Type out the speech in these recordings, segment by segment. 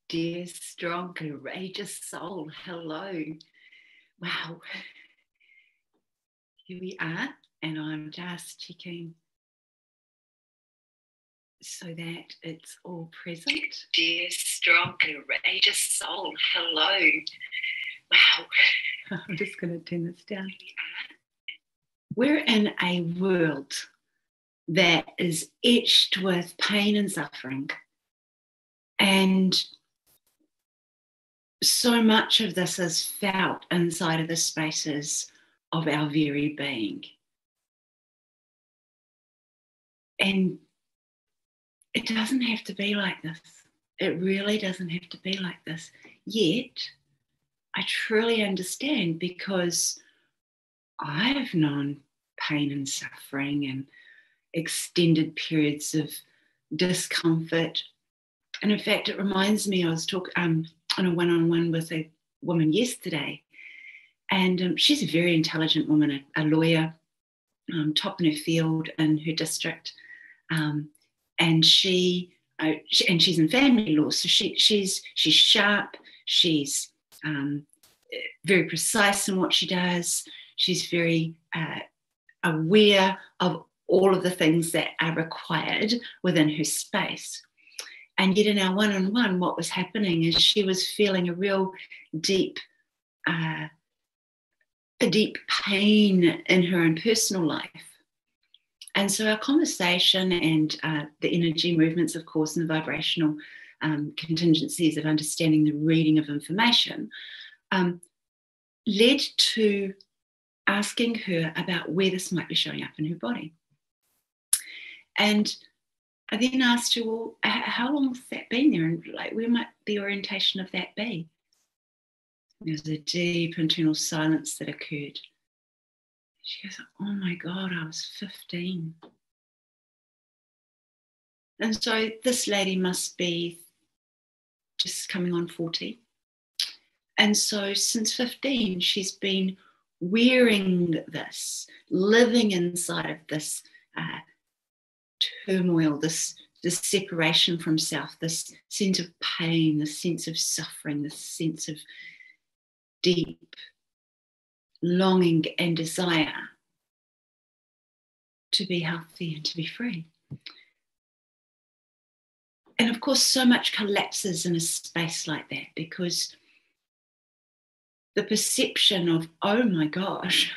Dear, strong, courageous soul, hello. Wow. Here we are, and I'm just checking so that it's all present. Dear, strong, courageous soul, hello. Wow. I'm just going to turn this down. We're in a world that is etched with pain and suffering. And so much of this is felt inside of the spaces of our very being. And it doesn't have to be like this. It really doesn't have to be like this. Yet, I truly understand, because I've known pain and suffering and extended periods of discomfort. And in fact, it reminds me, I was talking on a one-on-one with a woman yesterday, and she's a very intelligent woman, a lawyer, top in her field in her district, and she's in family law, so she's sharp, she's very precise in what she does. She's very aware of all of the things that are required within her space. And yet in our one-on-one, what was happening is she was feeling a real deep pain in her own personal life. And so our conversation and the energy movements, of course, and the vibrational contingencies of understanding the reading of information led to asking her about where this might be showing up in her body. And I then asked her, well, how long has that been there? And like, where might the orientation of that be? There was a deep internal silence that occurred. She goes, oh my God, I was 15. And so this lady must be just coming on 40. And so since 15, she's been wearing this, living inside of this turmoil, this separation from self, this sense of pain, this sense of suffering, this sense of deep longing and desire to be healthy and to be free. And of course, so much collapses in a space like that, because the perception of, oh my gosh,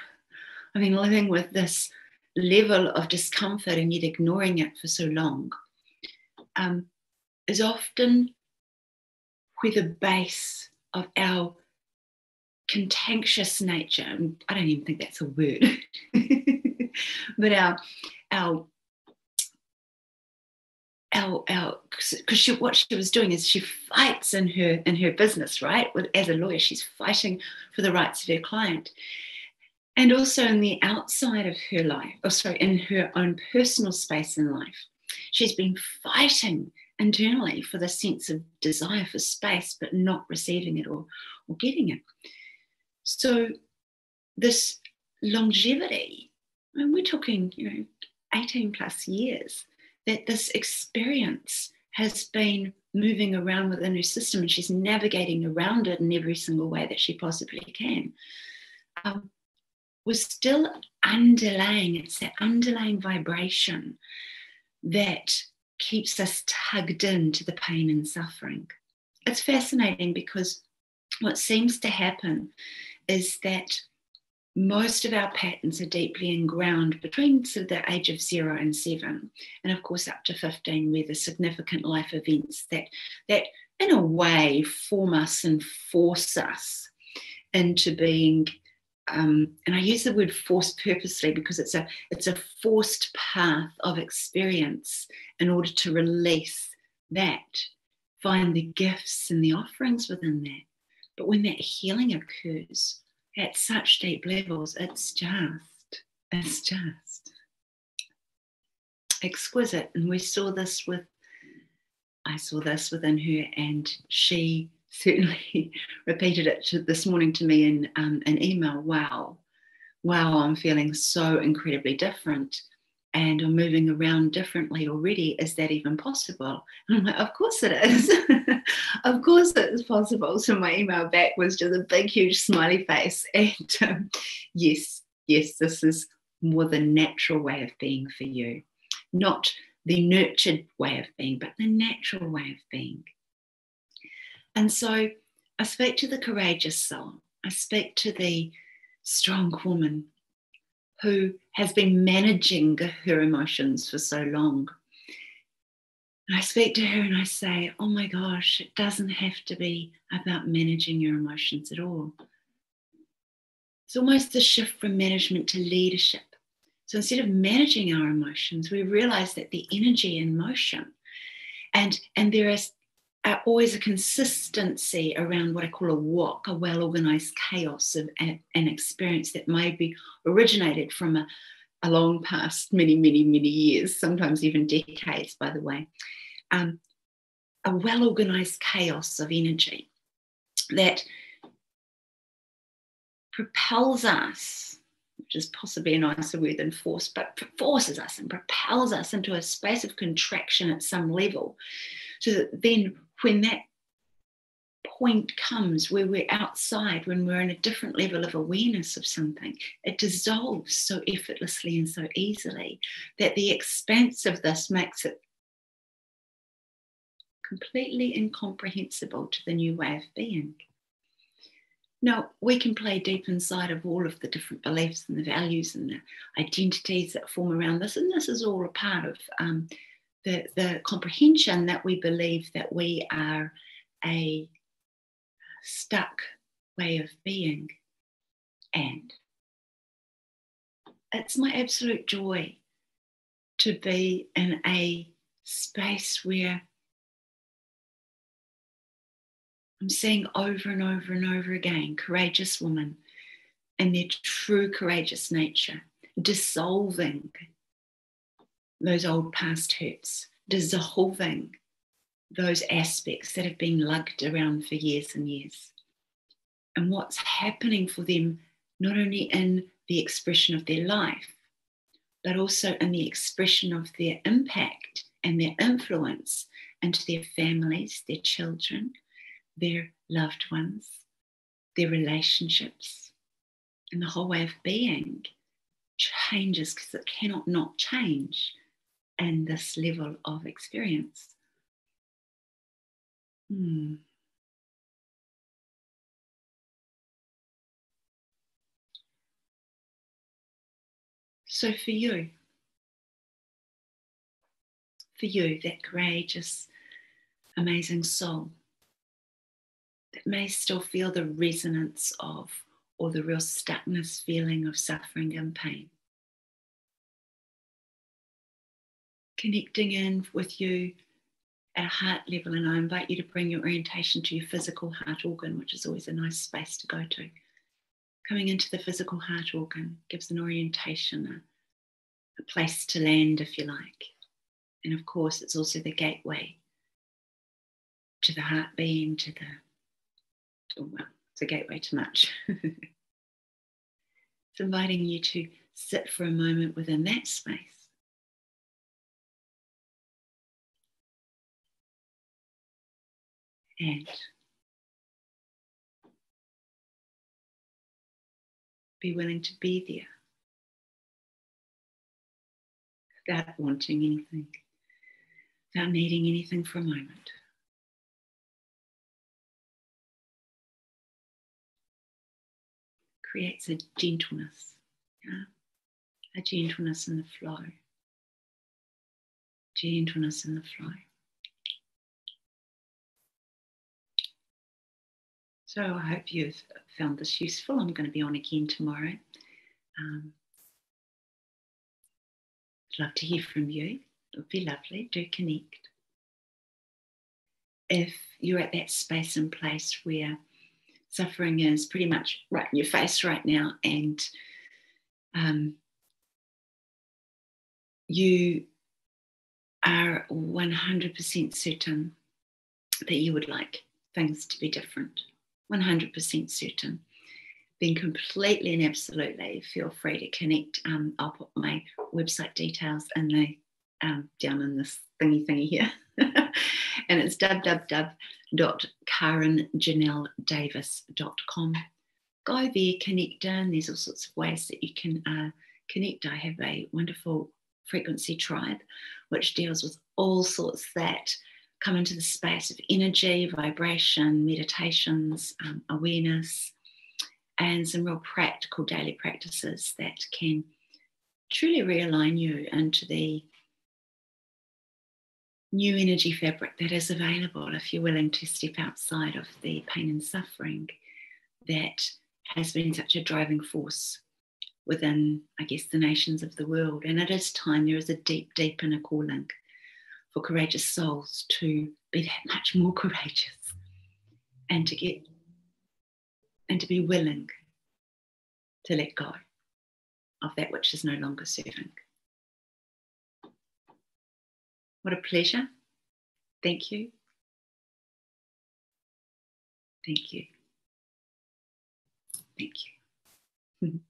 I've been living with this level of discomfort and yet ignoring it for so long, is often where the base of our contentious nature, and I don't even think that's a word, but our because what she was doing is she fights in her business, right? As a lawyer, she's fighting for the rights of her client. And also in the outside of her life, in her own personal space in life, she's been fighting internally for the sense of desire for space, but not receiving it or getting it. So this longevity, I mean, we're talking, 18 plus years, that this experience has been moving around within her system, and she's navigating around it in every single way that she possibly can, was still underlying. It's that underlying vibration that keeps us tugged into the pain and suffering. It's fascinating, because what seems to happen is that most of our patterns are deeply ingrained between sort of the age of 0 and 7, and of course up to 15, where the significant life events that in a way form us and force us into being, and I use the word forced purposely, because it's a forced path of experience in order to release that, find the gifts and the offerings within that. But when that healing occurs at such deep levels, it's just exquisite. And I saw this within her, and she certainly repeated it this morning to me in an email. Wow, I'm feeling so incredibly different. and are moving around differently already. Is that even possible? And I'm like, of course it is. Of course it's possible. So my email back was just a big, huge smiley face. And yes, this is more the natural way of being for you. Not the nurtured way of being, but the natural way of being. And so I speak to the courageous soul. I speak to the strong woman who has been managing her emotions for so long. And I speak to her and I say, oh my gosh, it doesn't have to be about managing your emotions at all. It's almost a shift from management to leadership. So instead of managing our emotions, we realize that the energy in motion, and there is always a consistency around what I call a walk, a well-organized chaos of an experience that may be originated from a long past, many, many, many years, sometimes even decades, by the way. A well-organized chaos of energy that propels us, which is possibly a nicer word than force, but forces us and propels us into a space of contraction at some level. So that then when that point comes where we're outside, when we're in a different level of awareness of something, it dissolves so effortlessly and so easily that the expanse of this makes it completely incomprehensible to the new way of being. Now, we can play deep inside of all of the different beliefs and the values and the identities that form around this, and this is all a part of the comprehension that we believe that we are a stuck way of being. And it's my absolute joy to be in a space where I'm seeing over and over and over again courageous women and their true courageous nature, dissolving those old past hurts, dissolving those aspects that have been lugged around for years and years. And what's happening for them, not only in the expression of their life, but also in the expression of their impact and their influence into their families, their children, their loved ones, their relationships, and the whole way of being changes because it cannot not change in this level of experience. So for you, that courageous, amazing soul that may still feel the resonance of, or the real stuckness feeling of suffering and pain, connecting in with you at a heart level, and I invite you to bring your orientation to your physical heart organ, which is always a nice space to go to. Coming into the physical heart organ gives an orientation, a place to land, if you like. And of course, it's also the gateway to the heart being, it's a gateway to much. It's inviting you to sit for a moment within that space. And be willing to be there without wanting anything, without needing anything for a moment. Creates a gentleness, a gentleness in the flow. Gentleness in the flow. So I hope you've found this useful. I'm going to be on again tomorrow. I'd love to hear from you. It would be lovely. Do connect. If you're at that space and place where suffering is pretty much right in your face right now, and you are 100% certain that you would like things to be different, 100% certain then completely and absolutely feel free to connect. I'll put my website details in the down in this thingy here. And it's www.karenjanelledavis.com. Go there, connect in. There's all sorts of ways that you can connect. I have a wonderful frequency tribe which deals with all sorts that come into the space of energy, vibration, meditations, awareness, and some real practical daily practices that can truly realign you into the new energy fabric that is available if you're willing to step outside of the pain and suffering that has been such a driving force within, I guess, the nations of the world. And it is time. There is a deep, deep inner calling for courageous souls to be that much more courageous and to be willing to let go of that which is no longer serving. What a pleasure. Thank you. Thank you. Thank you.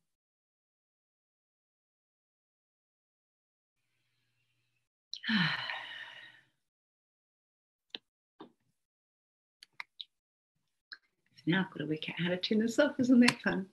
Now I've got to work out how to turn this off. Isn't that fun?